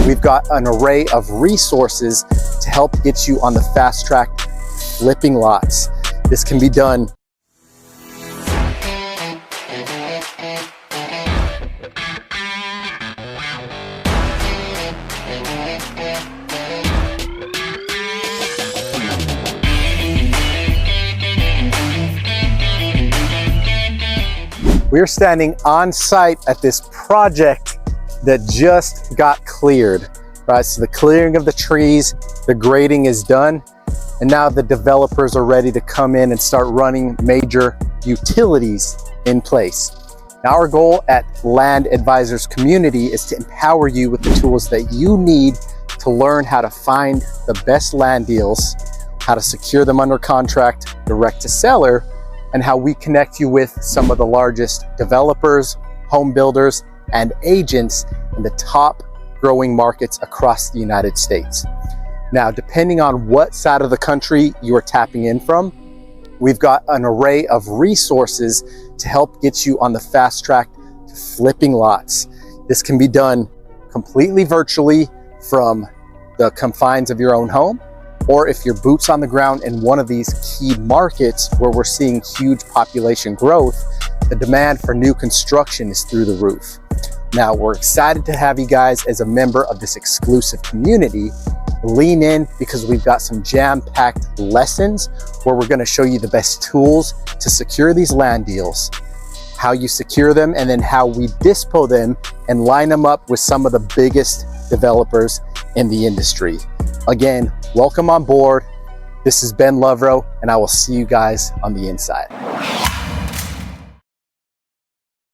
We've got an array of resources to help get you on the fast track flipping lots. This can be done We're standing on site at this project that just got cleared, right? So the clearing of the trees, the grading is done, and now the developers are ready to come in and start running major utilities in place. Now, our goal at Land Advisors Community is to empower you with the tools that you need to learn how to find the best land deals, how to secure them under contract direct to seller, and how we connect you with some of the largest developers, home builders, and agents in the top growing markets across the United States. Now, depending on what side of the country you are tapping in from, we've got an array of resources to help get you on the fast track to flipping lots. This can be done completely virtually from the confines of your own home, or if you're boots on the ground in one of these key markets where we're seeing huge population growth, the demand for new construction is through the roof. Now, we're excited to have you guys as a member of this exclusive community. Lean in, because we've got some jam-packed lessons where we're going to show you the best tools to secure these land deals, how you secure them, and then how we dispo them and line them up with some of the biggest developers in the industry. Again, welcome on board. This is Ben Lovro, and I will see you guys on the inside.